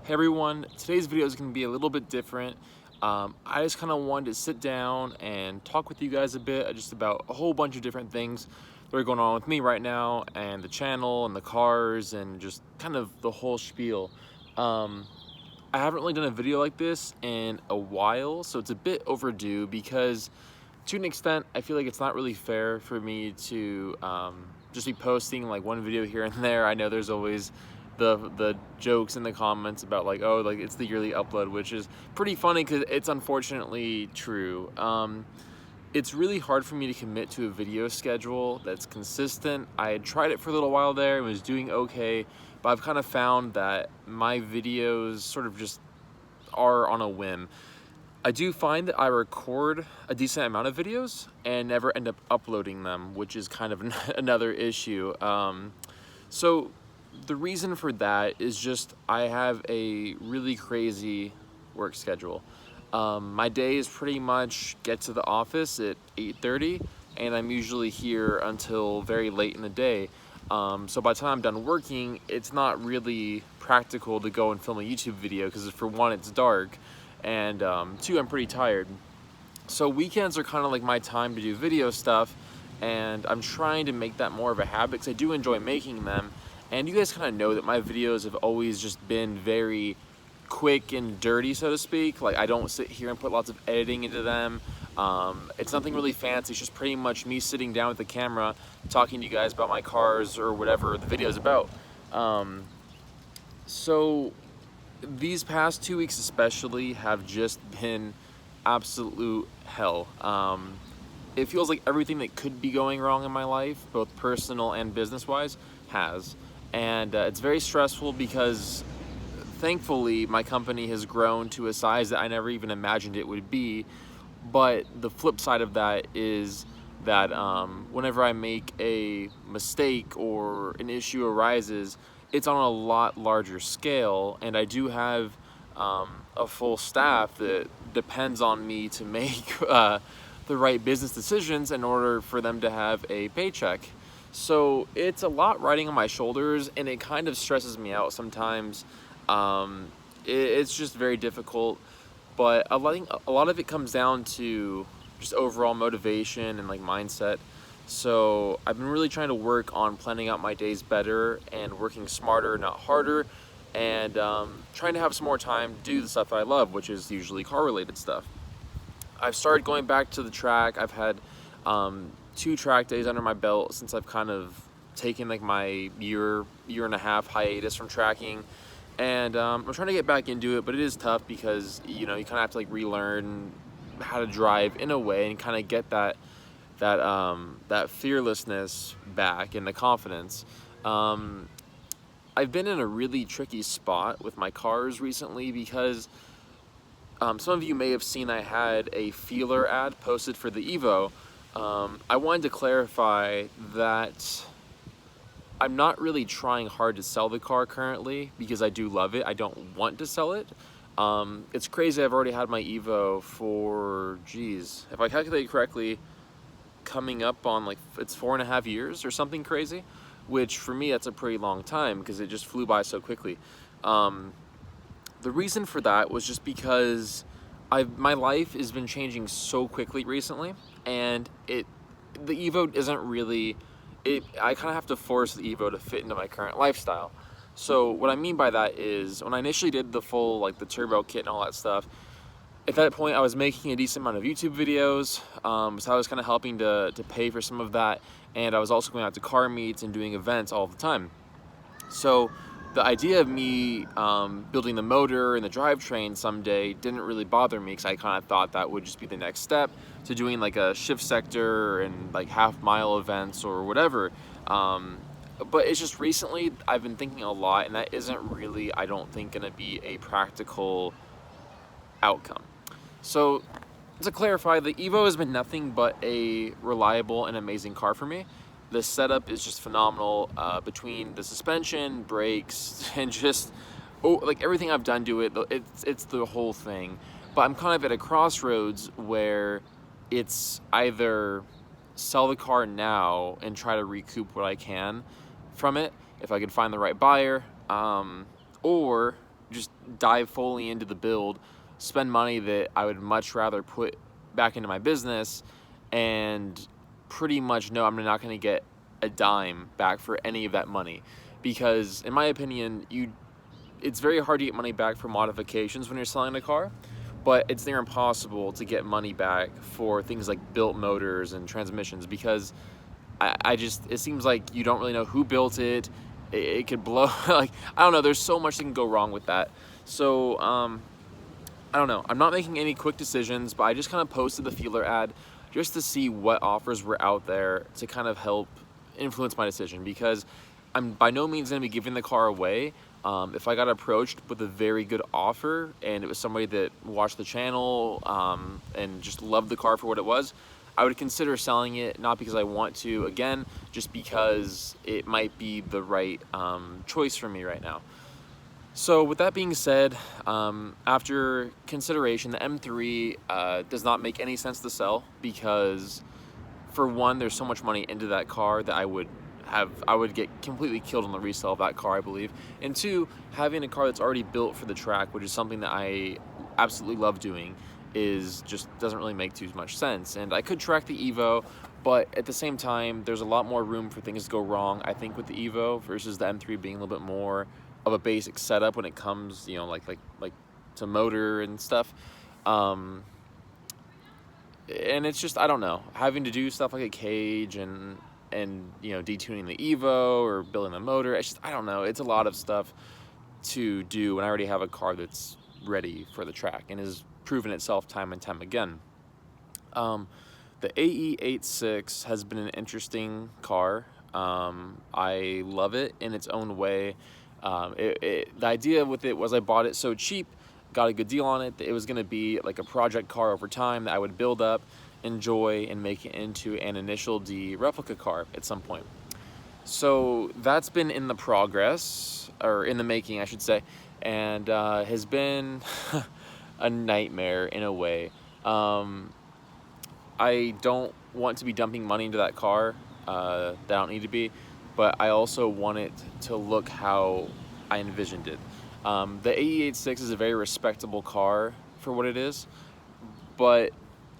Hey everyone, today's video is going to be a little bit different. I just kind of wanted to sit down and talk with you guys a bit just about a whole bunch of different things that are going on with me right now and the channel and the cars and just kind of the whole spiel. I haven't really done a video like this in a while, so it's a bit overdue because to an extent I feel like it's not really fair for me to just be posting like one video here and there. I know there's always the jokes in the comments about like, oh, like it's the yearly upload, which is pretty funny because it's unfortunately true. It's really hard for me to commit to a video schedule that's consistent. I had tried it for a little while there and was doing okay, but I've kind of found that my videos sort of just are on a whim. I do find that I record a decent amount of videos and never end up uploading them, which is kind of another issue. So the reason for that is just I have a really crazy work schedule. My days pretty much get to the office at 8:30 and I'm usually here until very late in the day. So by the time I'm done working, it's not really practical to go and film a YouTube video because for one, it's dark, and two, I'm pretty tired. So weekends are kind of like my time to do video stuff, and I'm trying to make that more of a habit because I do enjoy making them. And you guys kind of know that my videos have always just been very quick and dirty, so to speak. Like, I don't sit here and put lots of editing into them. It's nothing really fancy. It's just pretty much me sitting down with the camera, talking to you guys about my cars or whatever the video is about. So these past 2 weeks especially have just been absolute hell. It feels like everything that could be going wrong in my life, both personal and business-wise, has. And it's very stressful because thankfully my company has grown to a size that I never even imagined it would be. But the flip side of that is that whenever I make a mistake or an issue arises, it's on a lot larger scale, and I do have a full staff that depends on me to make the right business decisions in order for them to have a paycheck. So it's a lot riding on my shoulders, and it kind of stresses me out sometimes. It's just very difficult, but a lot of it comes down to just overall motivation and like mindset. So I've been really trying to work on planning out my days better and working smarter, not harder, and trying to have some more time to do the stuff that I love, which is usually car-related stuff. I've started going back to the track. I've had 2 track days under my belt since I've kind of taken like my year and a half hiatus from tracking, and I'm trying to get back into it, but it is tough because you know, you kind of have to like relearn how to drive in a way and kind of get that fearlessness back and the confidence. I've been in a really tricky spot with my cars recently because some of you may have seen I had a feeler ad posted for the EVO. I wanted to clarify that I'm not really trying hard to sell the car currently because I do love it. I don't want to sell it. It's crazy, I've already had my EVO for, geez, if I calculate correctly, coming up on like, it's 4.5 years or something crazy, which for me that's a pretty long time because it just flew by so quickly. The reason for that was just because my life has been changing so quickly recently, and the EVO isn't really, I kind of have to force the EVO to fit into my current lifestyle. So what I mean by that is when I initially did the full, like the turbo kit and all that stuff, at that point I was making a decent amount of YouTube videos, so I was kind of helping to pay for some of that, and I was also going out to car meets and doing events all the time. So the idea of me building the motor and the drivetrain someday didn't really bother me because I kind of thought that would just be the next step to doing like a shift sector and like half-mile events or whatever. But it's just recently I've been thinking a lot, and that isn't really, I don't think, going to be a practical outcome. So to clarify, the EVO has been nothing but a reliable and amazing car for me. The setup is just phenomenal, between the suspension, brakes, and just like everything I've done to it. It's the whole thing. But I'm kind of at a crossroads where it's either sell the car now and try to recoup what I can from it if I could find the right buyer, or just dive fully into the build, spend money that I would much rather put back into my business, and pretty much know I'm not going to get a dime back for any of that money. Because in my opinion, it's very hard to get money back for modifications when you're selling a car, but it's near impossible to get money back for things like built motors and transmissions, because it seems like you don't really know who built it. It could blow, like, I don't know, there's so much that can go wrong with that. So, I don't know, I'm not making any quick decisions, but I just kind of posted the feeler ad just to see what offers were out there to kind of help influence my decision, because I'm by no means going to be giving the car away. If I got approached with a very good offer and it was somebody that watched the channel and just loved the car for what it was, I would consider selling it, not because I want to, again, just because it might be the right choice for me right now. So with that being said, after consideration, the M3 does not make any sense to sell, because for one, there's so much money into that car that I would get completely killed on the resale of that car, I believe. And two, having a car that's already built for the track, which is something that I absolutely love doing, doesn't really make too much sense. And I could track the EVO, but at the same time, there's a lot more room for things to go wrong, I think, with the EVO versus the M3 being a little bit more of a basic setup when it comes, you know, like to motor and stuff. And it's just, I don't know, having to do stuff like a cage and you know, detuning the EVO or building the motor, it's just, I don't know, it's a lot of stuff to do when I already have a car that's ready for the track and has proven itself time and time again. The AE86 has been an interesting car. I love it in its own way. The idea with it was I bought it so cheap, got a good deal on it, that it was going to be like a project car over time that I would build up, enjoy, and make it into an initial D replica car at some point. So that's been in the progress, or in the making, I should say, and has been a nightmare in a way. I don't want to be dumping money into that car that I don't need to be, but I also want it to look how I envisioned it. The AE86 is a very respectable car for what it is, but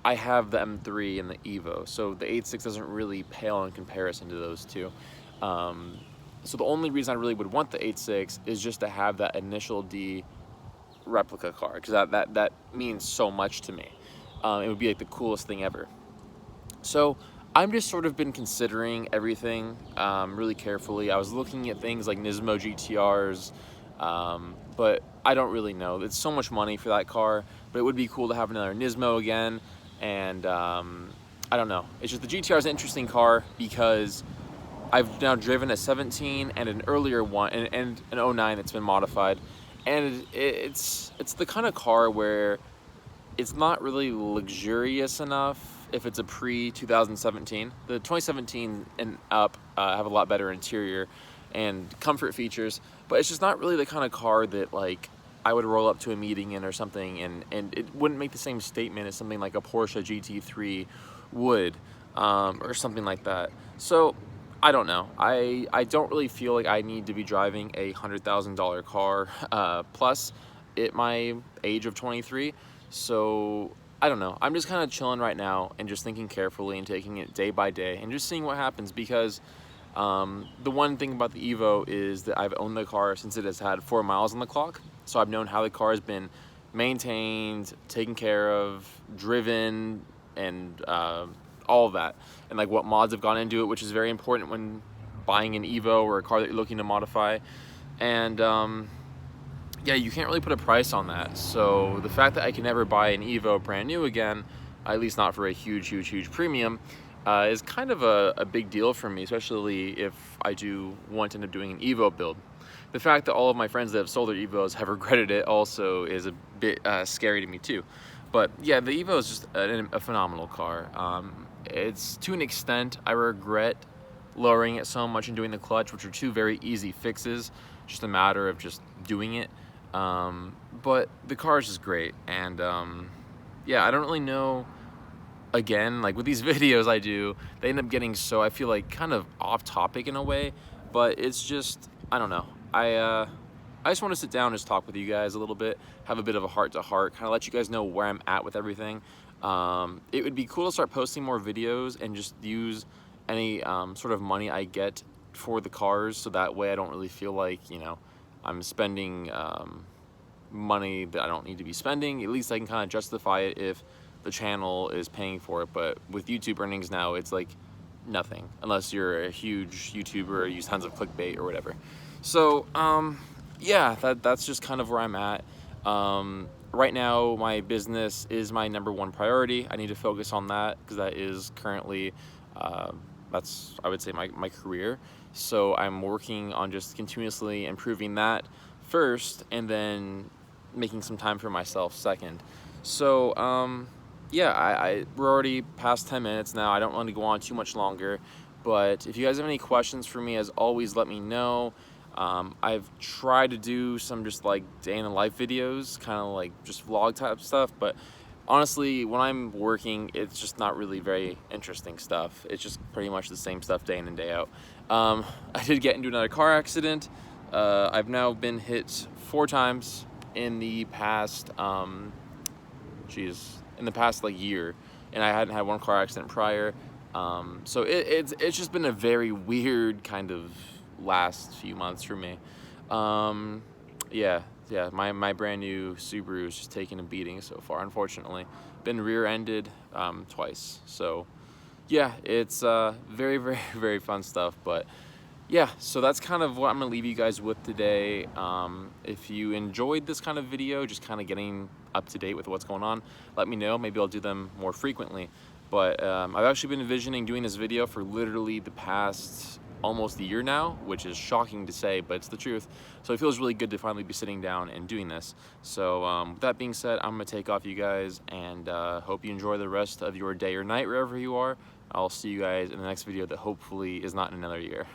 I have the M3 and the EVO, so the 86 doesn't really pale in comparison to those two. So the only reason I really would want the 86 is just to have that initial D replica car, because that means so much to me. It would be like the coolest thing ever. So I'm just sort of been considering everything really carefully. I was looking at things like Nismo GTRs, but I don't really know. It's so much money for that car, but it would be cool to have another Nismo again. And I don't know. It's just the GTR is an interesting car because I've now driven a 17 and an earlier one and an 09 that's been modified. And it's the kind of car where it's not really luxurious enough if it's a pre-2017. The 2017 and up have a lot better interior and comfort features, but it's just not really the kind of car that like I would roll up to a meeting in or something, and it wouldn't make the same statement as something like a Porsche GT3 would, or something like that. So I don't know. I don't really feel like I need to be driving a $100,000 car plus at my age of 23. So I don't know. I'm just kind of chilling right now and just thinking carefully and taking it day by day and just seeing what happens, because the one thing about the EVO is that I've owned the car since it has had 4 miles on the clock. So I've known how the car has been maintained, taken care of, driven, and all of that. And like what mods have gone into it, which is very important when buying an EVO or a car that you're looking to modify. And yeah, you can't really put a price on that. So the fact that I can never buy an EVO brand new again, at least not for a huge premium, is kind of a big deal for me, especially if I do want to end up doing an EVO build. The fact that all of my friends that have sold their EVOs have regretted it also is a bit scary to me too. But yeah, the EVO is just a phenomenal car. It's to an extent, I regret lowering it so much and doing the clutch, which are two very easy fixes, just a matter of just doing it. But the car is just great, and yeah, I don't really know. Again, like with these videos I do, they end up getting so, I feel like, kind of off topic in a way, but it's just, I don't know. I I just want to sit down and just talk with you guys a little bit, have a bit of a heart-to-heart, kind of let you guys know where I'm at with everything. It would be cool to start posting more videos and just use any sort of money I get for the cars, so that way I don't really feel like, you know, I'm spending money that I don't need to be spending. At least I can kind of justify it if the channel is paying for it. But with YouTube earnings now, it's like nothing unless you're a huge YouTuber or use tons of clickbait or whatever. So yeah, that's just kind of where I'm at. Right now my business is my #1 priority. I need to focus on that because that is currently that's, I would say, my career. So I'm working on just continuously improving that first, and then making some time for myself second. So yeah, we're already past 10 minutes now. I don't want to go on too much longer, but if you guys have any questions for me, as always, let me know. I've tried to do some just like day in the life videos, kind of like just vlog type stuff, but honestly, when I'm working, it's just not really very interesting stuff. It's just pretty much the same stuff day in and day out. I did get into another car accident. I've now been hit 4 times in the past, in the past like year, and I hadn't had one car accident prior. So it's just been a very weird kind of last few months for me. Yeah, my brand new Subaru is just taking a beating so far, unfortunately. Been rear-ended twice. So yeah, it's very, very, very fun stuff. But yeah, so that's kind of what I'm gonna leave you guys with today. If you enjoyed this kind of video, just kind of getting up to date with what's going on, let me know. Maybe I'll do them more frequently. But I've actually been envisioning doing this video for literally the past almost a year now, which is shocking to say, but it's the truth. So it feels really good to finally be sitting down and doing this. So with that being said, I'm gonna take off, you guys, and hope you enjoy the rest of your day or night wherever you are. I'll see you guys in the next video that hopefully is not in another year.